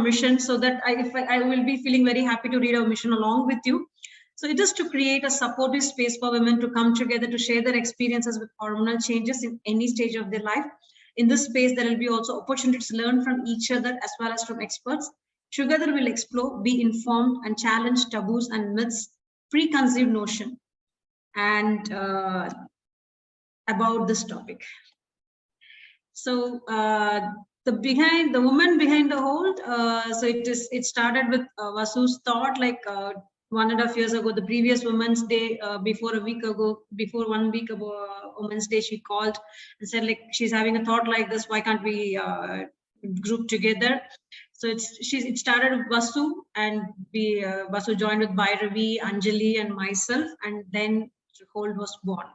mission, so that I will be feeling very happy to read our mission along with you. So it is to create a supportive space for women to come together to share their experiences with hormonal changes in any stage of their life. In this space, there will be also opportunities to learn from each other as well as from experts. Together, we'll explore, be informed, and challenge taboos and myths, preconceived notion, and about this topic. So the woman behind the hold. So it started with Vasu's thought, like 1.5 years ago, the previous Women's Day, before 1 week ago, Women's Day, she called and said, like, she's having a thought like this. Why can't we group together? So it started with Vasu, and Vasu joined with Bhairavi, Anjali, and myself, and then Hold was born.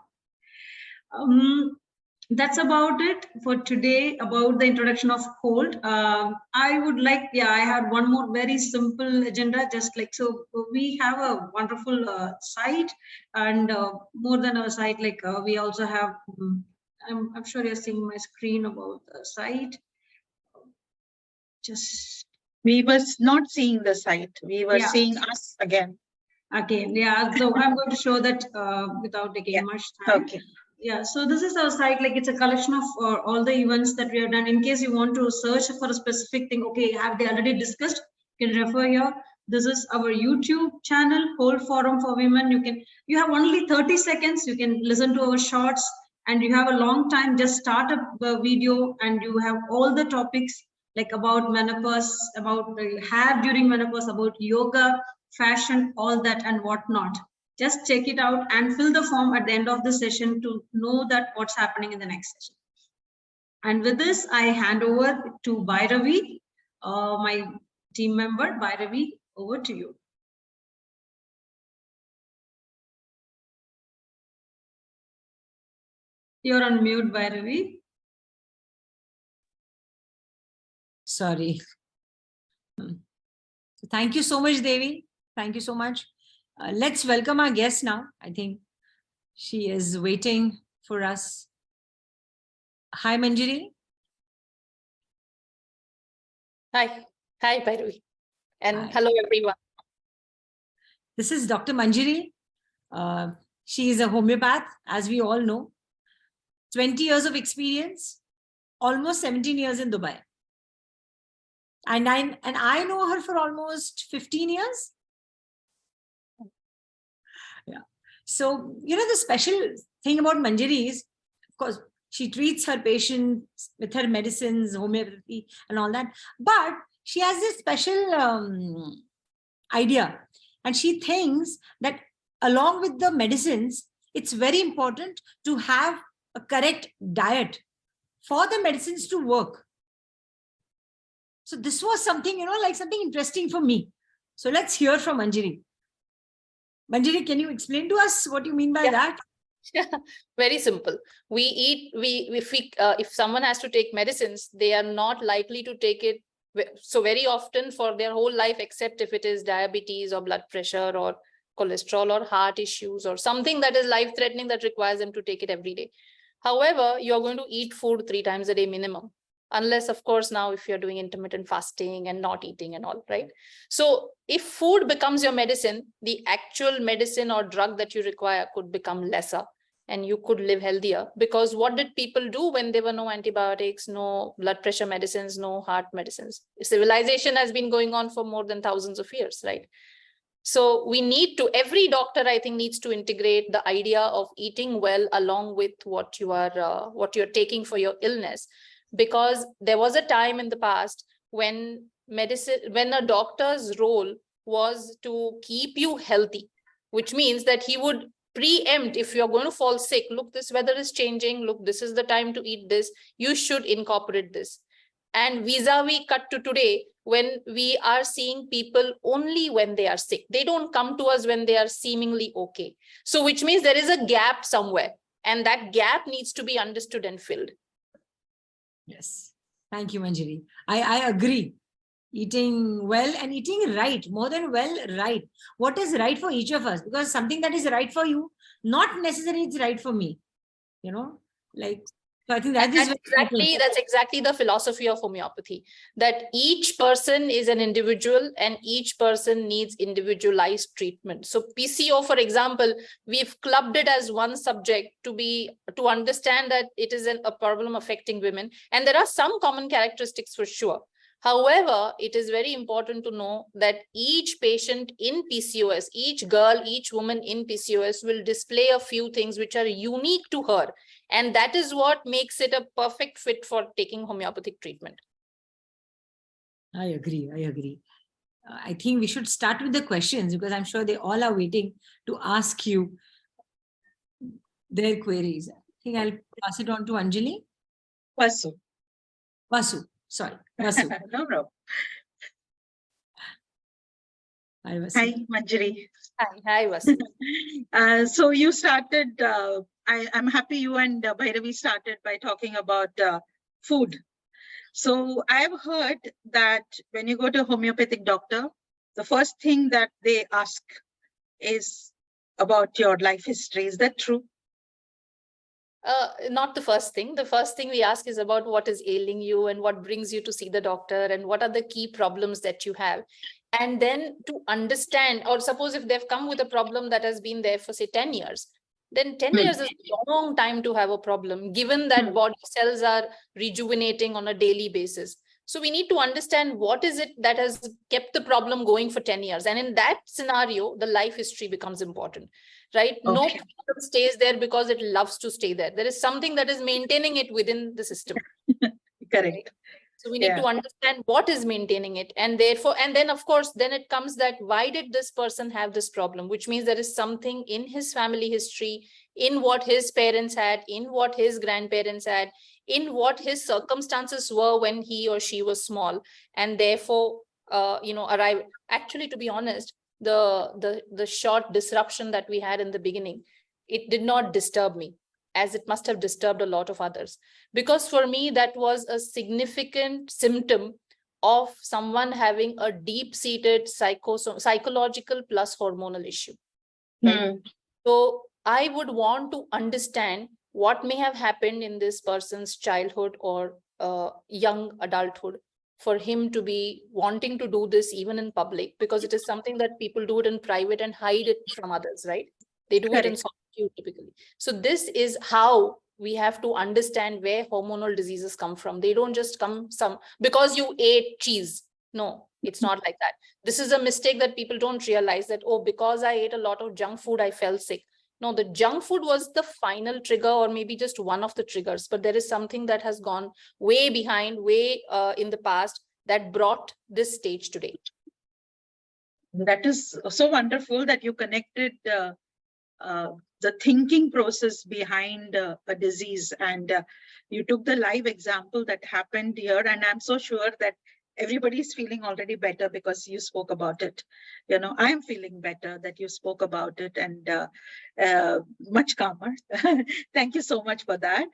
That's about it for today about the introduction of Hold. I would like, I had one more very simple agenda, just like, so we have a wonderful site, and more than a site, like we also have, I'm sure you're seeing my screen about the site. We were not seeing the site. We were seeing us again. Okay, so I'm going to show that without taking much time. Okay. Yeah, so this is our site, like it's a collection of all the events that we have done. In case you want to search for a specific thing, okay, have they already discussed, you can refer here. This is our YouTube channel, Hold Forum for Women. You have only 30 seconds, you can listen to our shorts, and you have a long time, just start a video and you have all the topics, like about menopause, about hair during menopause, about yoga, fashion, all that and whatnot. Just check it out and fill the form at the end of the session to know that what's happening in the next session. And with this, I hand over to Bhairavi, my team member. Bhairavi, over to you. You're on mute, Bhairavi. Sorry. Thank you so much, Devi. Thank you so much. Let's welcome our guest now. I think she is waiting for us. Hi, Manjari. Hi. Hi, Bhairavi. And Hi. Hello, everyone. This is Dr. Manjari. She is a homeopath, as we all know. 20 years of experience, almost 17 years in Dubai. And I know her for almost 15 years. Yeah. So, the special thing about Manjari is, of course, she treats her patients with her medicines, homeopathy and all that. But she has this special idea. And she thinks that along with the medicines, it's very important to have a correct diet for the medicines to work. So this was something, like something interesting for me. So let's hear from Manjari. Manjari, can you explain to us what you mean by that? Yeah, very simple. If someone has to take medicines, they are not likely to take it so very often for their whole life, except if it is diabetes or blood pressure or cholesterol or heart issues or something that is life-threatening that requires them to take it every day. However, you're going to eat food 3 times a day minimum. Unless, of course, now if you're doing intermittent fasting and not eating and all, right? So if food becomes your medicine, the actual medicine or drug that you require could become lesser and you could live healthier. Because what did people do when there were no antibiotics, no blood pressure medicines, no heart medicines? Civilization has been going on for more than thousands of years, right? So we need to, every doctor, I think, needs to integrate the idea of eating well along with what you're taking for your illness. Because there was a time in the past when a doctor's role was to keep you healthy, which means that he would preempt if you're going to fall sick. Look, this weather is changing. Look, this is the time to eat this. You should incorporate this. And vis-a-vis cut to today, when we are seeing people only when they are sick. They don't come to us when they are seemingly okay. So which means there is a gap somewhere, and that gap needs to be understood and filled. Yes. Thank you, Manjari. I agree. Eating well and eating right, more than well, right. What is right for each of us? Because something that is right for you, not necessarily it's right for me. Like So I think that is That's exactly the philosophy of homeopathy, that each person is an individual and each person needs individualized treatment. So PCO, for example, we've clubbed it as one subject to understand that it is a problem affecting women. And there are some common characteristics for sure. However, it is very important to know that each patient in PCOS, each girl, each woman in PCOS will display a few things which are unique to her. And that is what makes it a perfect fit for taking homeopathic treatment. I agree. I agree. I think we should start with the questions because I'm sure they all are waiting to ask you their queries. I think I'll pass it on to Anjali. Vasu. Sorry. Vasu. No problem. Hi, Vasu. Hi, Manjari. Hi, Vasu. So you started, I'm happy you and Bhairavi started by talking about food. So I've heard that when you go to a homeopathic doctor, the first thing that they ask is about your life history. Is that true? Not the first thing. The first thing we ask is about what is ailing you and what brings you to see the doctor and what are the key problems that you have. And then to understand, or suppose if they've come with a problem that has been there for say 10 years, then 10 years is a long time to have a problem, given that body cells are rejuvenating on a daily basis. So we need to understand what is it that has kept the problem going for 10 years. And in that scenario, the life history becomes important, right? Okay. No problem stays there because it loves to stay there. There is something that is maintaining it within the system. Correct. So we need to understand what is maintaining it. And therefore, and then of course, then it comes that why did this person have this problem? Which means there is something in his family history, in what his parents had, in what his grandparents had, in what his circumstances were when he or she was small. And therefore, arrive. Actually, to be honest, the short disruption that we had in the beginning, it did not disturb me, as it must have disturbed a lot of others. Because for me, that was a significant symptom of someone having a deep-seated psychological plus hormonal issue. Right? So I would want to understand what may have happened in this person's childhood or young adulthood for him to be wanting to do this even in public, because it is something that people do it in private and hide it from others, right? They do it in solitude typically. So this is how we have to understand where hormonal diseases come from. They don't just come because you ate cheese. No, it's not like that. This is a mistake that people don't realize, that, oh, because I ate a lot of junk food, I fell sick. No, the junk food was the final trigger, or maybe just one of the triggers, but there is something that has gone way behind, in the past, that brought this stage today. That is so wonderful that you connected the thinking process behind a disease, and you took the live example that happened here. And I'm so sure that everybody's feeling already better because you spoke about it. I'm feeling better that you spoke about it, and much calmer. Thank you so much for that.